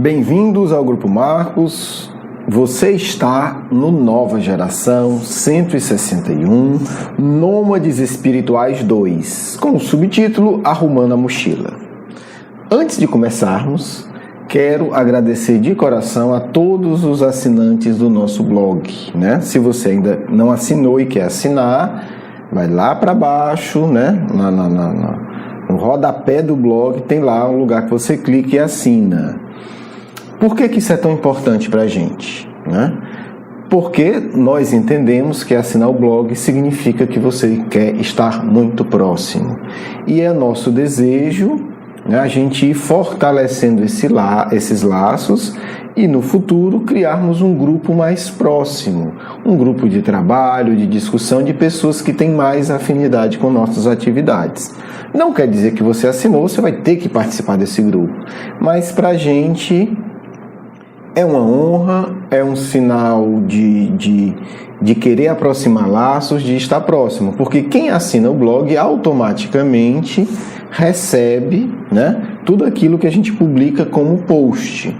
Bem-vindos ao Grupo Marcos. Você está no Nova Geração 161, Nômades Espirituais 2, com o subtítulo Arrumando a Mochila. Antes de começarmos, quero agradecer de coração a todos os assinantes do nosso blog, né? Se você ainda não assinou e quer assinar, vai lá para baixo, né? No rodapé do blog tem lá um lugar que você clica e assina. Por que isso é tão importante para a gente, né? Porque nós entendemos que assinar o blog significa que você quer estar muito próximo. E é nosso desejo, né, a gente ir fortalecendo esses laços e no futuro criarmos um grupo mais próximo. Um grupo de trabalho, de discussão de pessoas que têm mais afinidade com nossas atividades. Não quer dizer que você assinou, você vai ter que participar desse grupo. Mas para a gente é uma honra, é um sinal de querer aproximar laços, de estar próximo. Porque quem assina o blog automaticamente recebe, né, tudo aquilo que a gente publica como post.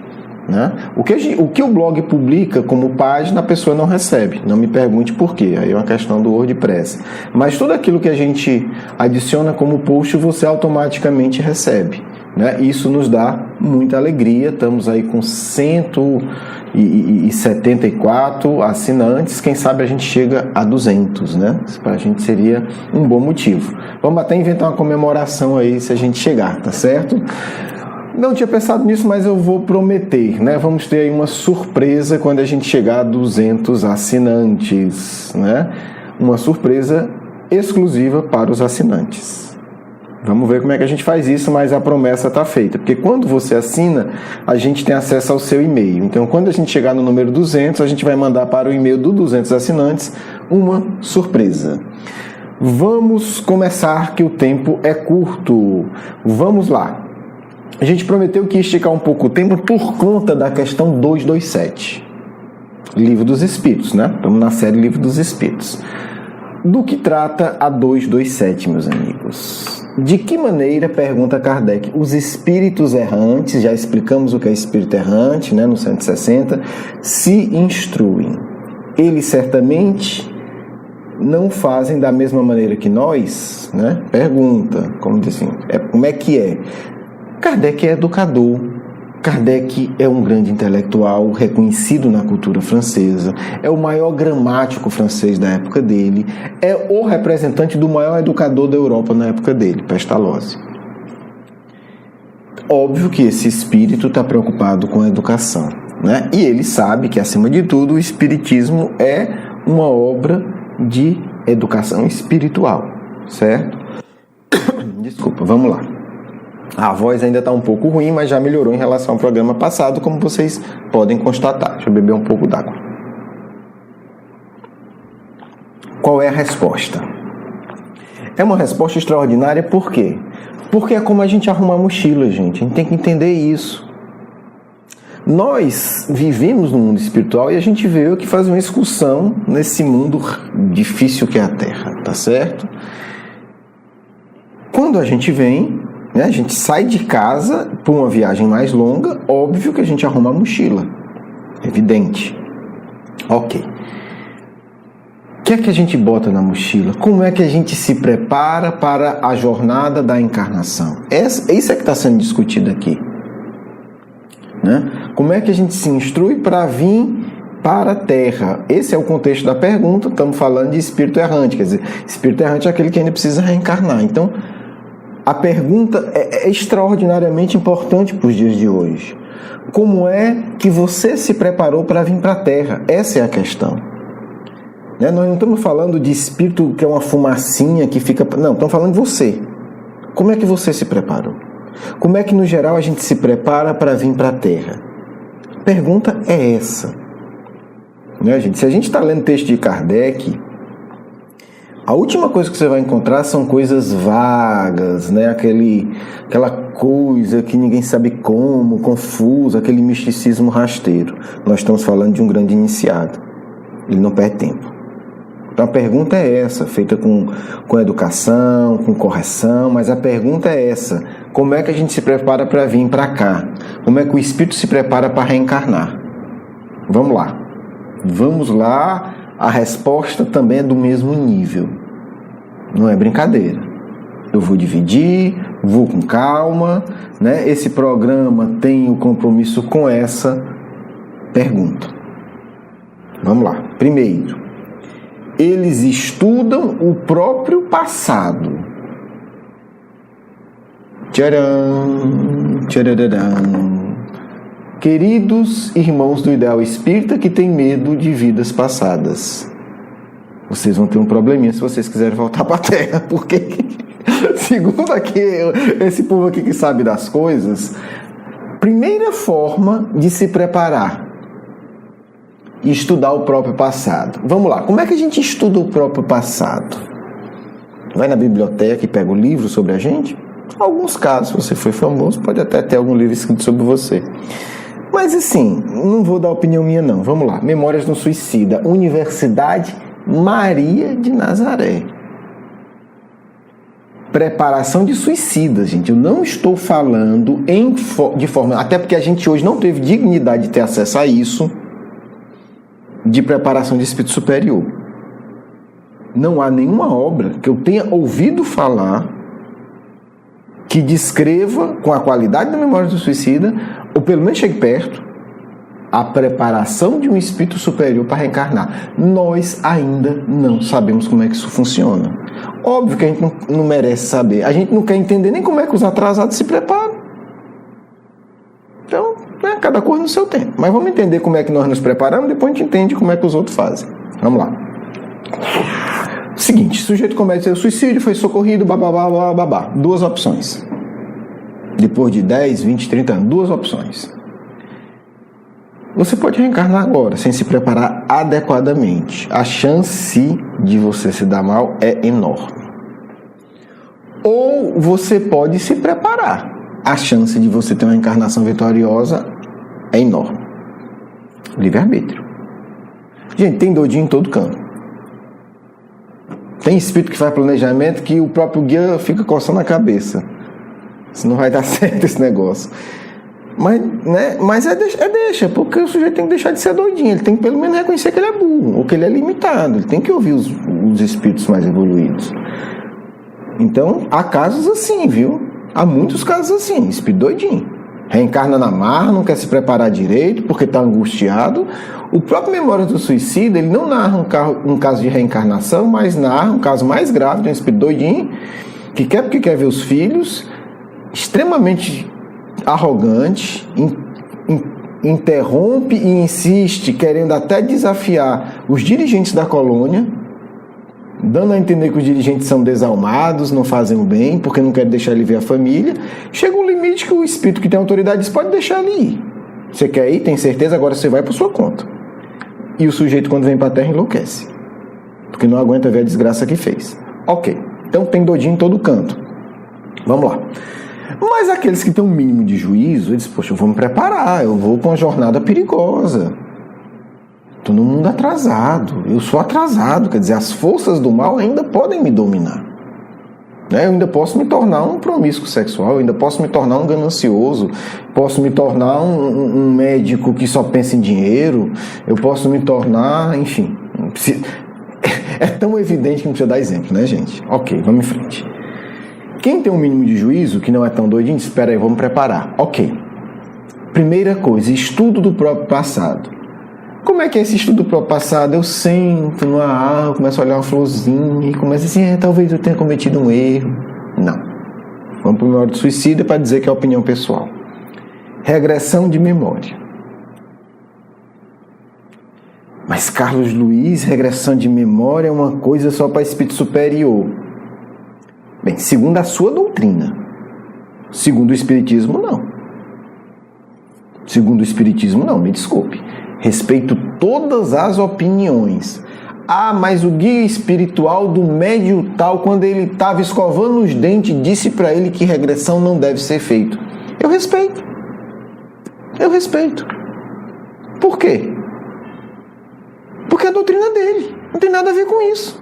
Né? O que o blog publica como página, a pessoa não recebe. Não me pergunte por quê, aí é uma questão do WordPress. Mas tudo aquilo que a gente adiciona como post, você automaticamente recebe. Né? Isso nos dá muita alegria. Estamos aí com 174 assinantes. Quem sabe a gente chega a 200, né? Para a gente seria um bom motivo. Vamos até inventar uma comemoração aí se a gente chegar, tá certo? Não tinha pensado nisso, mas eu vou prometer, né? Vamos ter aí uma surpresa quando a gente chegar a 200 assinantes, né? Uma surpresa exclusiva para os assinantes. Vamos ver como é que a gente faz isso, mas a promessa está feita. Porque quando você assina, a gente tem acesso ao seu e-mail. Então, quando a gente chegar no número 200, a gente vai mandar para o e-mail do 200 assinantes uma surpresa. Vamos começar, que o tempo é curto. Vamos lá. A gente prometeu que ia esticar um pouco o tempo por conta da questão 227. Livro dos Espíritos, né? Estamos na série Livro dos Espíritos. Do que trata a 227, meus amigos? De que maneira, pergunta Kardec, os espíritos errantes, já explicamos o que é espírito errante, né, no 160, se instruem? Eles certamente não fazem da mesma maneira que nós, né? Pergunta, como diz assim, como é que é? Kardec é educador. Kardec é um grande intelectual reconhecido na cultura francesa, é o maior gramático francês da época dele, é o representante do maior educador da Europa na época dele, Pestalozzi. Óbvio que esse espírito está preocupado com a educação, né? E ele sabe que, acima de tudo, o espiritismo é uma obra de educação espiritual, certo? Desculpa, vamos lá. A voz ainda está um pouco ruim, mas já melhorou em relação ao programa passado, como vocês podem constatar. Deixa eu beber um pouco d'água. Qual é a resposta? É uma resposta extraordinária, por quê? Porque é como a gente arruma a mochila, gente. A gente tem que entender isso. Nós vivemos no mundo espiritual e a gente veio aqui fazer uma excursão nesse mundo difícil que é a Terra, tá certo? Quando a gente vem, né, a gente sai de casa para uma viagem mais longa, óbvio que a gente arruma a mochila. Evidente. Ok. O que é que a gente bota na mochila? Como é que a gente se prepara para a jornada da encarnação? Isso é que está sendo discutido aqui. Né? Como é que a gente se instrui para vir para a Terra? Esse é o contexto da pergunta. Estamos falando de espírito errante. Quer dizer, espírito errante é aquele que ainda precisa reencarnar. Então, a pergunta é extraordinariamente importante para os dias de hoje. Como é que você se preparou para vir para a Terra? Essa é a questão. Né? Nós não estamos falando de espírito que é uma fumacinha que fica... Não, estamos falando de você. Como é que você se preparou? Como é que, no geral, a gente se prepara para vir para a Terra? A pergunta é essa. Né, gente? Se a gente está lendo texto de Kardec, a última coisa que você vai encontrar são coisas vagas, né? Aquela coisa que ninguém sabe como, confusa, aquele misticismo rasteiro. Nós estamos falando de um grande iniciado. Ele não perde tempo. Então a pergunta é essa, feita com educação, com correção, mas a pergunta é essa: como é que a gente se prepara para vir para cá? Como é que o espírito se prepara para reencarnar? Vamos lá. Vamos lá, a resposta também é do mesmo nível. Não é brincadeira. Eu vou dividir, vou com calma, né? Esse programa tem o compromisso com essa pergunta. Vamos lá. Primeiro, eles estudam o próprio passado. Tcharam, tchararam. Queridos irmãos do ideal espírita que têm medo de vidas passadas, vocês vão ter um probleminha se vocês quiserem voltar para a Terra, porque, segundo aqui, esse povo aqui que sabe das coisas, primeira forma de se preparar, estudar o próprio passado. Vamos lá, como é que a gente estuda o próprio passado? Vai na biblioteca e pega o livro sobre a gente? Em alguns casos, se você foi famoso, pode até ter algum livro escrito sobre você. Mas assim, não vou dar opinião minha não. Vamos lá, Memórias de um Suicida, Universidade Maria de Nazaré. Preparação de suicidas, gente. Eu não estou falando de forma... Até porque a gente hoje não teve dignidade de ter acesso a isso, de preparação de espírito superior. Não há nenhuma obra que eu tenha ouvido falar que descreva com a qualidade da Memória do Suicida, ou pelo menos chegue perto, a preparação de um espírito superior para reencarnar. Nós ainda não sabemos como é que isso funciona. Óbvio que a gente não merece saber. A gente não quer entender nem como é que os atrasados se preparam. Então, né, cada coisa no seu tempo. Mas vamos entender como é que nós nos preparamos, depois a gente entende como é que os outros fazem. Vamos lá. Seguinte, o sujeito comete o suicídio, foi socorrido, babá. Duas opções. Depois de 10, 20, 30 anos, duas opções. Você pode reencarnar agora, sem se preparar adequadamente. A chance de você se dar mal é enorme. Ou você pode se preparar. A chance de você ter uma encarnação vitoriosa é enorme. Livre-arbítrio. Gente, tem doidinho em todo canto. Tem espírito que faz planejamento que o próprio guia fica coçando a cabeça. Se não vai dar certo esse negócio. Mas deixa, porque o sujeito tem que deixar de ser doidinho. Ele tem que pelo menos reconhecer que ele é burro, ou que ele é limitado. Ele tem que ouvir os espíritos mais evoluídos. Então, há casos assim, viu? Há muitos casos assim, espírito doidinho. Reencarna na marra, não quer se preparar direito, porque está angustiado. O próprio Memórias do Suicida, ele não narra um caso de reencarnação, mas narra um caso mais grave de um espírito doidinho, que quer porque quer ver os filhos, extremamente arrogante, interrompe e insiste, querendo até desafiar os dirigentes da colônia, dando a entender que os dirigentes são desalmados, não fazem o bem, porque não querem deixar ele ver a família. Chega um limite que o espírito que tem autoridade diz, pode deixar ele ir. Você quer ir, tem certeza, agora você vai por sua conta. E o sujeito, quando vem para a Terra, enlouquece, porque não aguenta ver a desgraça que fez. Ok, então tem doidinho em todo canto. Vamos lá. Mas aqueles que têm um mínimo de juízo, eles, poxa, eu vou me preparar, eu vou para uma jornada perigosa. Estou num mundo atrasado, eu sou atrasado, quer dizer, as forças do mal ainda podem me dominar. Eu ainda posso me tornar um promíscuo sexual, eu ainda posso me tornar um ganancioso, posso me tornar um médico que só pensa em dinheiro, eu posso me tornar, enfim. É tão evidente que não precisa dar exemplo, né, gente? Ok, vamos em frente. Quem tem um mínimo de juízo, que não é tão doidinho, espera aí, vamos preparar. Ok. Primeira coisa, estudo do próprio passado. Como é que é esse estudo do próprio passado? Eu sento numa árvore, começo a olhar uma florzinha e começo assim, talvez eu tenha cometido um erro. Não. Vamos para o Memória do Suicida para dizer que é opinião pessoal. Regressão de memória. Mas, Carlos Luiz, regressão de memória é uma coisa só para espírito superior. Bem, segundo a sua doutrina. Segundo o Espiritismo, não. Segundo o Espiritismo, não, me desculpe. Respeito todas as opiniões. Ah, mas o guia espiritual do médio tal, quando ele estava escovando os dentes, disse para ele que regressão não deve ser feita. Eu respeito. Eu respeito. Por quê? Porque é a doutrina dele. Não tem nada a ver com isso.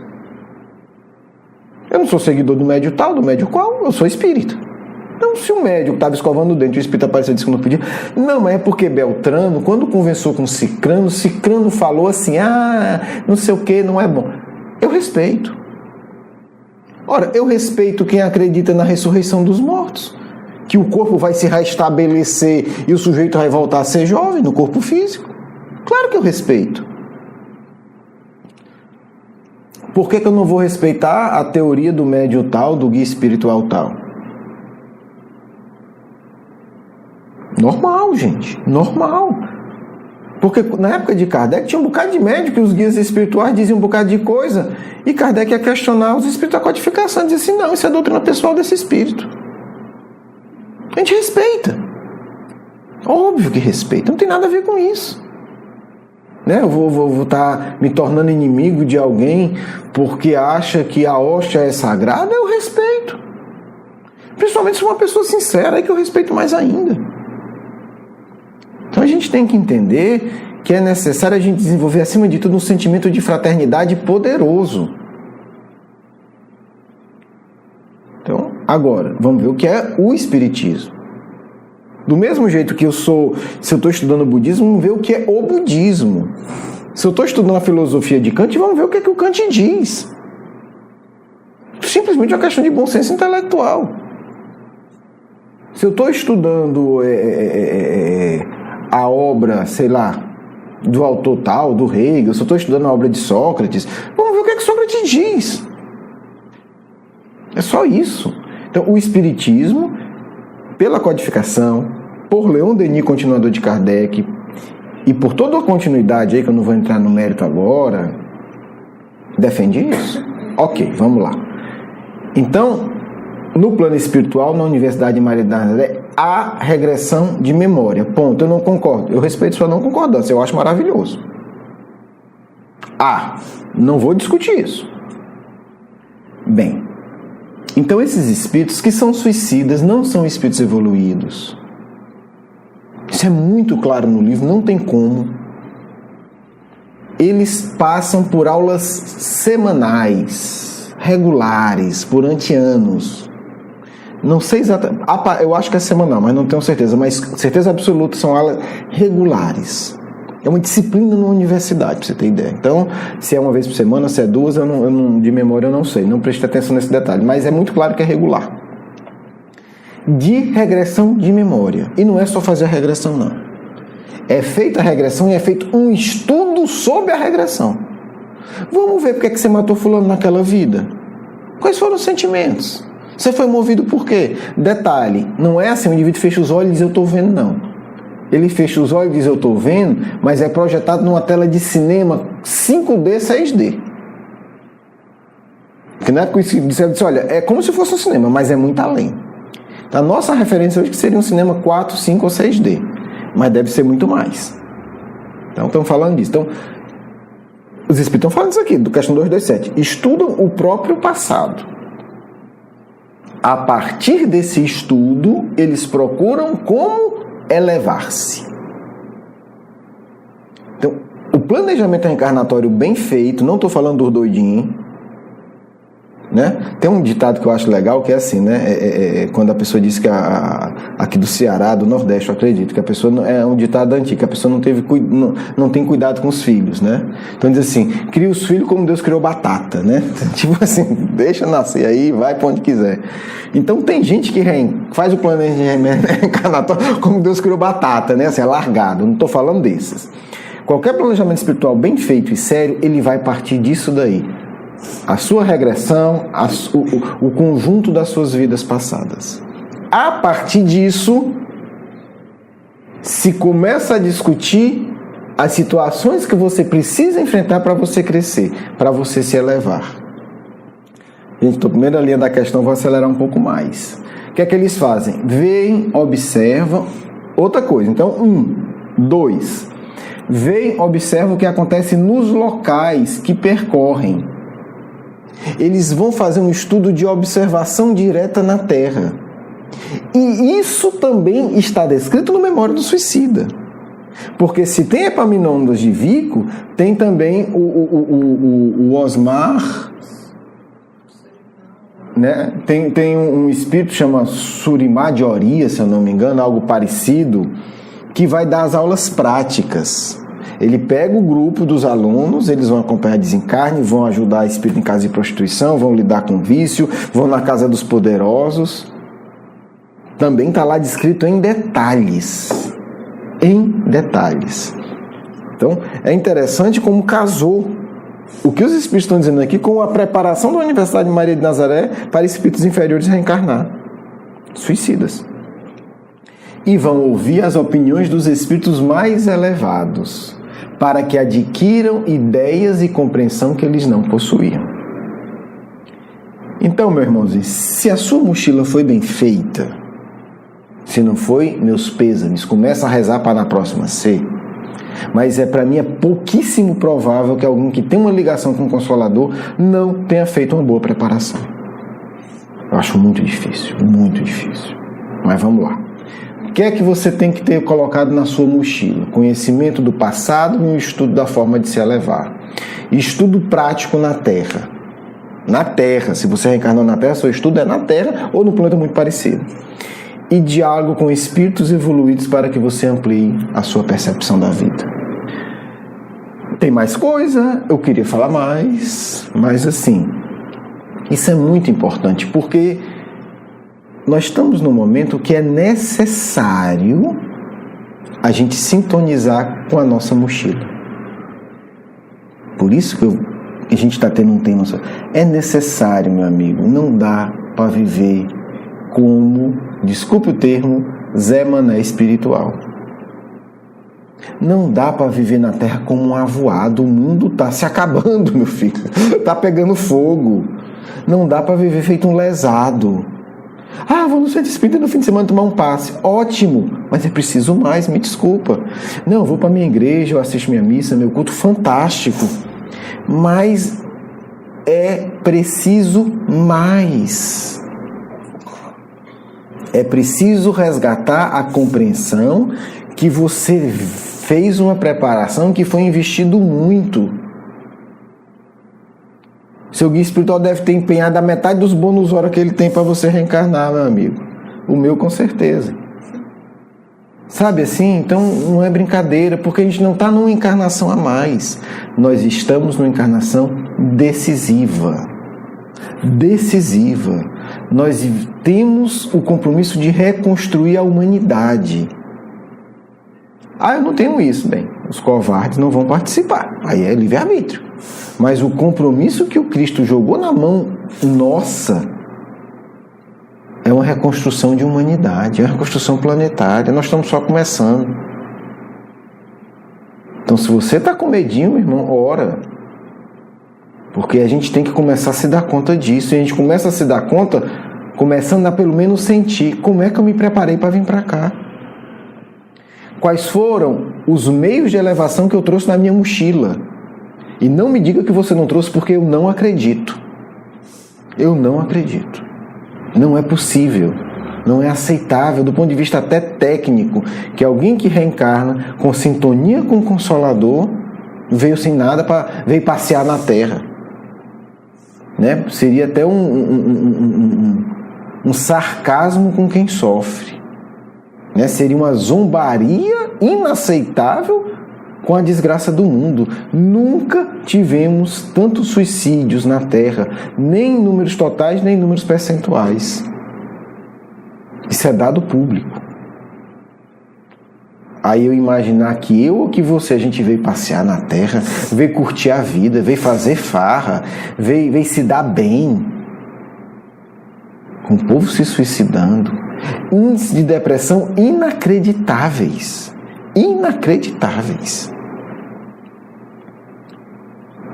Eu não sou seguidor do médio tal, do médio qual, eu sou espírita. Então, se o médico estava escovando o dente e o espírito apareceu e disse que não podia, não, mas é porque Beltrano, quando conversou com Cicrano falou assim, não sei o que, não é bom. Eu respeito. Ora, eu respeito quem acredita na ressurreição dos mortos, que o corpo vai se restabelecer e o sujeito vai voltar a ser jovem no corpo físico. Claro que eu respeito. Por que eu não vou respeitar a teoria do médium tal, do guia espiritual tal? Normal, gente. Normal. Porque na época de Kardec tinha um bocado de médium, os guias espirituais diziam um bocado de coisa, e Kardec ia questionar os espíritos da codificação, dizia assim, não, isso é doutrina pessoal desse espírito. A gente respeita. Óbvio que respeita, não tem nada a ver com isso. Né? Eu vou estar me tornando inimigo de alguém porque acha que a hóstia é sagrada, eu respeito. Principalmente se for uma pessoa sincera, aí que eu respeito mais ainda. Então a gente tem que entender que é necessário a gente desenvolver, acima de tudo, um sentimento de fraternidade poderoso. Então, agora, vamos ver o que é o Espiritismo. Do mesmo jeito que se eu estou estudando o budismo, vamos ver o que é o budismo. Se eu estou estudando a filosofia de Kant, vamos ver o que é que o Kant diz. Simplesmente uma questão de bom senso intelectual. Se eu estou estudando a obra, sei lá, do autor tal, do Hegel, se eu estou estudando a obra de Sócrates, vamos ver o que é que Sócrates diz. É só isso. Então, o Espiritismo, pela codificação, por Leon Denis, continuador de Kardec, e por toda a continuidade aí, que eu não vou entrar no mérito agora, defende isso? Ok, vamos lá. Então, no plano espiritual, na Universidade de Maria da Nazaré, há regressão de memória. Ponto. Eu não concordo. Eu respeito sua não concordância. Eu acho maravilhoso. Não vou discutir isso. Bem, então esses espíritos que são suicidas não são espíritos evoluídos. Isso é muito claro no livro, não tem como. Eles passam por aulas semanais, regulares, durante anos. Não sei exatamente, eu acho que é semanal, mas não tenho certeza, mas certeza absoluta são aulas regulares. É uma disciplina na universidade, para você ter ideia. Então, se é uma vez por semana, se é duas, de memória eu não sei, não prestei atenção nesse detalhe, mas é muito claro que é regular. De regressão de memória. E não é só fazer a regressão, não. É feita a regressão e é feito um estudo sobre a regressão. Vamos ver porque que você matou fulano naquela vida. Quais foram os sentimentos? Você foi movido por quê? Detalhe, não é assim, o indivíduo fecha os olhos e diz eu estou vendo, não. Ele fecha os olhos e diz eu estou vendo, mas é projetado numa tela de cinema 5D, 6D. Porque na época você disse, olha, é como se fosse um cinema, mas é muito além. A nossa referência hoje que seria um cinema 4, 5 ou 6D, mas deve ser muito mais. Então, estamos falando disso. Então, os espíritos estão falando isso aqui, do questão 227. Estudam o próprio passado. A partir desse estudo, eles procuram como elevar-se. Então, o planejamento reencarnatório bem feito, não estou falando dos doidinhos, né? Tem um ditado que eu acho legal, que é assim, né? Quando a pessoa diz que aqui do Ceará, do Nordeste, eu acredito, que a pessoa, é um ditado antigo, que a pessoa não tem cuidado com os filhos, né? Então diz assim, cria os filhos como Deus criou batata, né? Tipo assim, deixa nascer aí, vai para onde quiser. Então tem gente que faz o planejamento reencarnatório como Deus criou batata, né? Assim, é largado, não estou falando desses. Qualquer planejamento espiritual bem feito e sério, ele vai partir disso daí. A sua regressão, o conjunto das suas vidas passadas. A partir disso, se começa a discutir as situações que você precisa enfrentar para você crescer, para você se elevar. Gente, estou na primeira linha da questão, vou acelerar um pouco mais. O que é que eles fazem? Veem, observam. Outra coisa, então, 2. Veem, observam o que acontece nos locais que percorrem. Eles vão fazer um estudo de observação direta na Terra. E isso também está descrito no Memória do Suicida. Porque se tem Epaminondas de Vico, tem também o Osmar, né? Tem um espírito que chama Surimá de Oria, se eu não me engano, algo parecido, que vai dar as aulas práticas. Ele pega o grupo dos alunos, eles vão acompanhar desencarne, vão ajudar espírito em casa de prostituição, vão lidar com vício, vão na casa dos poderosos. Também está lá descrito em detalhes. Em detalhes. Então, é interessante como casou o que os espíritos estão dizendo aqui com a preparação da Universidade de Maria de Nazaré para espíritos inferiores reencarnar. Suicidas. E vão ouvir as opiniões dos espíritos mais elevados, para que adquiram ideias e compreensão que eles não possuíam. Então, meu irmãozinho, se a sua mochila foi bem feita, se não foi, meus pêsames, começa a rezar para na próxima ser. Mas para mim é pouquíssimo provável que alguém que tem uma ligação com o Consolador não tenha feito uma boa preparação. Eu acho muito difícil, muito difícil. Mas vamos lá. O que é que você tem que ter colocado na sua mochila? Conhecimento do passado e um estudo da forma de se elevar. Estudo prático na Terra. Na Terra. Se você reencarnou na Terra, seu estudo é na Terra ou no planeta muito parecido. E diálogo com espíritos evoluídos para que você amplie a sua percepção da vida. Tem mais coisa, eu queria falar mais, mas assim, isso é muito importante, porque nós estamos num momento que é necessário a gente sintonizar com a nossa mochila. Por isso que a gente está tendo um tema. É necessário, meu amigo, não dá para viver como, desculpe o termo, Zé Mané espiritual. Não dá para viver na Terra como um avoado. O mundo está se acabando, meu filho. Está pegando fogo. Não dá para viver feito um lesado. Ah, vou no centro espírita no fim de semana tomar um passe. Ótimo, mas é preciso mais, me desculpa. Não, eu vou para minha igreja, eu assisto minha missa, meu culto, fantástico. Mas é preciso mais. É preciso resgatar a compreensão que você fez uma preparação que foi investido muito. Seu guia espiritual deve ter empenhado a metade dos bônus horas que ele tem para você reencarnar, meu amigo. O meu, com certeza. Sabe assim? Então, não é brincadeira, porque a gente não está numa encarnação a mais. Nós estamos numa encarnação decisiva. Decisiva. Nós temos o compromisso de reconstruir a humanidade. Ah, eu não tenho isso. Bem, os covardes não vão participar. Aí é livre-arbítrio. Mas o compromisso que o Cristo jogou na mão nossa é uma reconstrução de humanidade, é uma reconstrução planetária. Nós estamos só começando. Então, se você está com medinho, meu irmão, ora. Porque a gente tem que começar a se dar conta disso. E a gente começa a se dar conta, começando a pelo menos sentir como é que eu me preparei para vir para cá. Quais foram os meios de elevação que eu trouxe na minha mochila? E não me diga que você não trouxe, porque eu não acredito. Eu não acredito. Não é possível. Não é aceitável, do ponto de vista até técnico, que alguém que reencarna com sintonia com o Consolador veio sem nada, veio passear na Terra. Né? Seria até um sarcasmo com quem sofre. Né? Seria uma zombaria inaceitável com a desgraça do mundo. Nunca tivemos tantos suicídios na Terra, nem em números totais, nem em números percentuais. Isso é dado público. Aí eu imaginar que eu ou que você, a gente veio passear na Terra, veio curtir a vida, veio fazer farra, veio se dar bem, com o povo se suicidando, índices de depressão inacreditáveis. Inacreditáveis.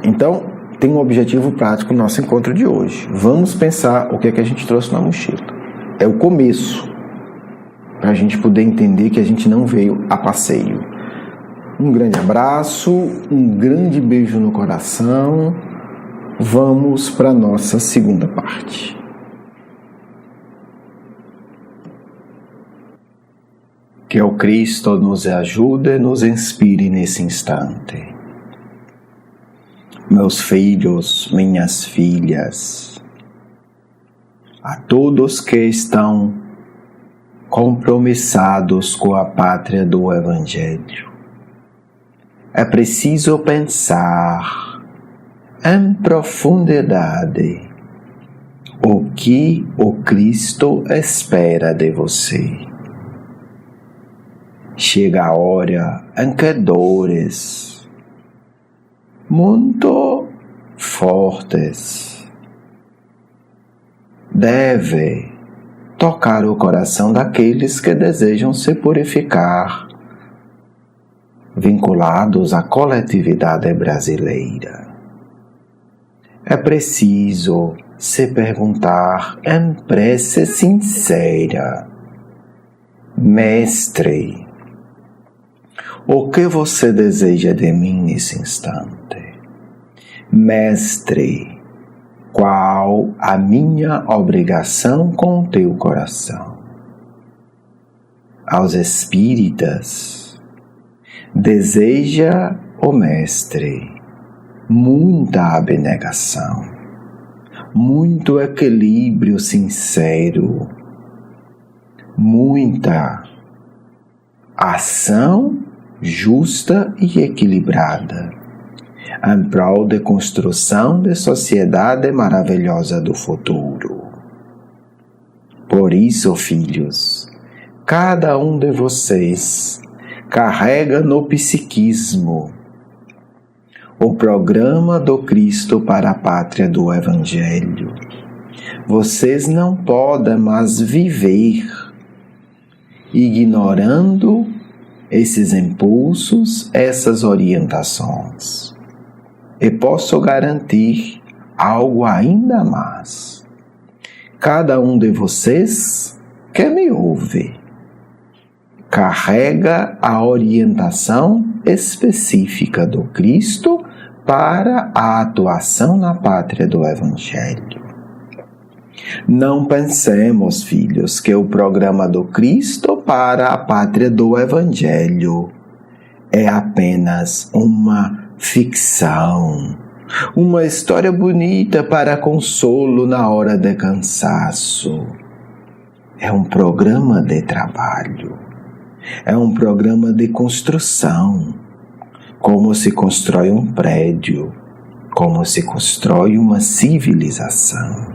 Então, tem um objetivo prático no nosso encontro de hoje. Vamos pensar o que é que a gente trouxe na mochila. É o começo, para a gente poder entender que a gente não veio a passeio. Um grande abraço, um grande beijo no coração. Vamos para a nossa segunda parte. Que o Cristo nos ajude e nos inspire nesse instante. Meus filhos, minhas filhas, a todos que estão compromissados com a pátria do Evangelho, é preciso pensar em profundidade o que o Cristo espera de você. Chega a hora em que dores muito fortes deve tocar o coração daqueles que desejam se purificar, vinculados à coletividade brasileira. É preciso se perguntar em prece sincera: Mestre, o que você deseja de mim nesse instante? Mestre, qual a minha obrigação com o teu coração? Aos espíritas, deseja o Mestre muita abnegação, muito equilíbrio sincero, muita ação justa e equilibrada, em prol de construção de sociedade maravilhosa do futuro. Por isso, filhos, cada um de vocês carrega no psiquismo o programa do Cristo para a pátria do Evangelho. Vocês não podem mais viver ignorando esses impulsos, essas orientações. E posso garantir algo ainda mais. Cada um de vocês que me ouve carrega a orientação específica do Cristo para a atuação na pátria do Evangelho. Não pensemos, filhos, que o programa do Cristo para a pátria do Evangelho é apenas uma ficção, uma história bonita para consolo na hora de cansaço. É um programa de trabalho, é um programa de construção, como se constrói um prédio, como se constrói uma civilização.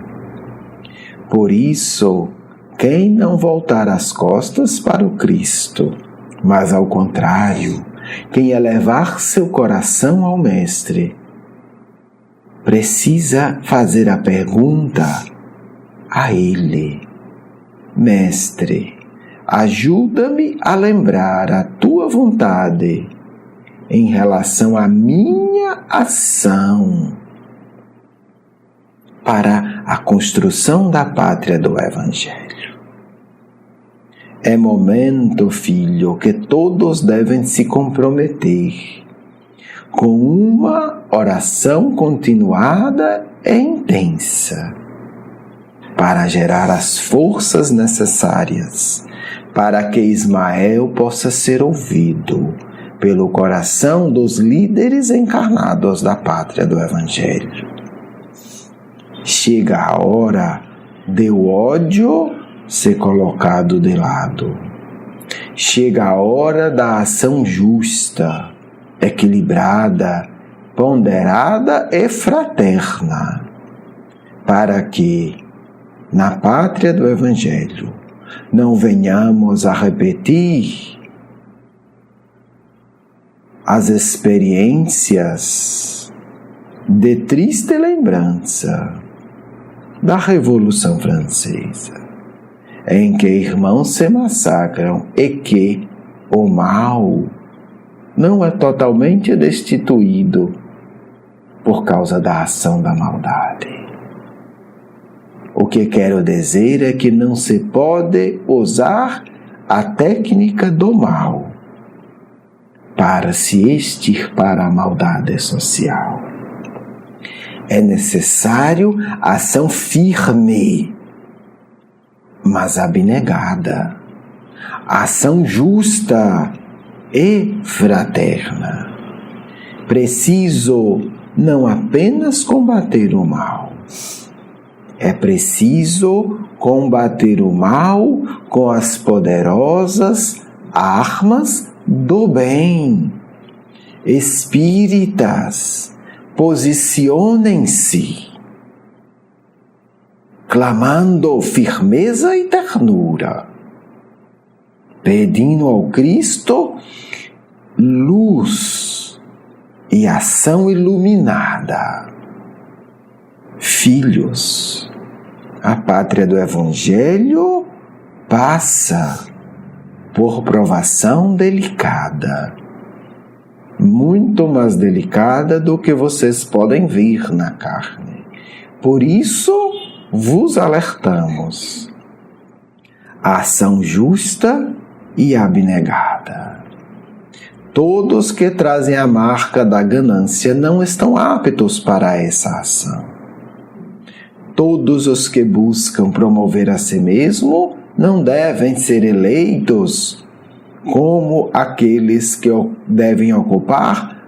Por isso, quem não voltar as costas para o Cristo, mas ao contrário, quem elevar seu coração ao Mestre, precisa fazer a pergunta a Ele: Mestre, ajuda-me a lembrar a Tua vontade em relação à minha ação para a construção da pátria do Evangelho. É momento, filho, que todos devem se comprometer com uma oração continuada e intensa para gerar as forças necessárias para que Ismael possa ser ouvido pelo coração dos líderes encarnados da pátria do Evangelho. Chega a hora de o ódio ser colocado de lado. Chega a hora da ação justa, equilibrada, ponderada e fraterna, para que, na pátria do Evangelho, não venhamos a repetir as experiências de triste lembrança da Revolução Francesa, em que irmãos se massacram e que o mal não é totalmente destituído por causa da ação da maldade. O que quero dizer é que não se pode usar a técnica do mal para se extirpar a maldade social. É necessário ação firme, mas abnegada, ação justa e fraterna. Preciso não apenas combater o mal, é preciso combater o mal com as poderosas armas do bem. Espíritas, posicionem-se, clamando firmeza e ternura, pedindo ao Cristo luz e ação iluminada. Filhos, a pátria do Evangelho passa por provação delicada, muito mais delicada do que vocês podem ver na carne. Por isso, vos alertamos. A ação justa e abnegada. Todos que trazem a marca da ganância não estão aptos para essa ação. Todos os que buscam promover a si mesmo não devem ser eleitos como aqueles que devem ocupar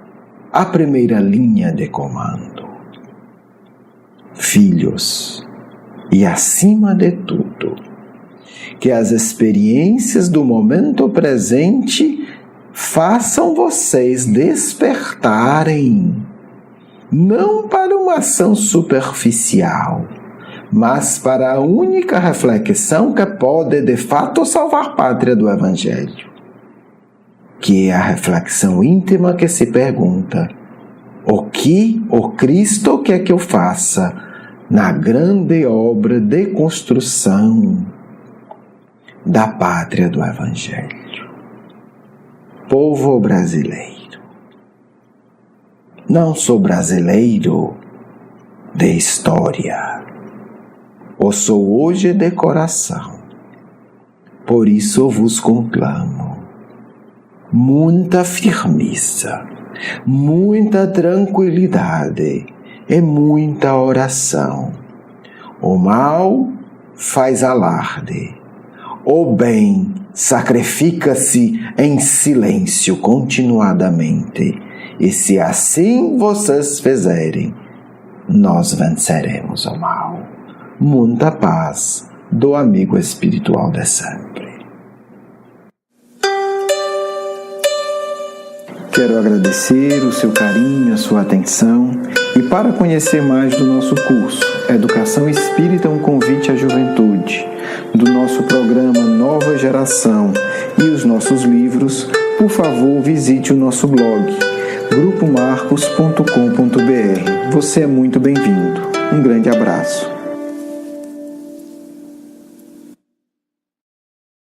a primeira linha de comando. Filhos, e acima de tudo, que as experiências do momento presente façam vocês despertarem, não para uma ação superficial, mas para a única reflexão que pode de fato salvar a pátria do Evangelho, que é a reflexão íntima que se pergunta: o que o Cristo quer que eu faça na grande obra de construção da pátria do Evangelho? Povo brasileiro, não sou brasileiro de história, eu sou hoje de coração, por isso vos conclamo muita firmeza, muita tranquilidade e muita oração. O mal faz alarde, o bem sacrifica-se em silêncio continuadamente, e se assim vocês fizerem, nós venceremos o mal. Muita paz do amigo espiritual de sempre. Quero agradecer o seu carinho, a sua atenção, e para conhecer mais do nosso curso Educação Espírita, um convite à juventude, do nosso programa Nova Geração e os nossos livros, por favor, visite o nosso blog grupomarcos.com.br. Você é muito bem-vindo. Um grande abraço.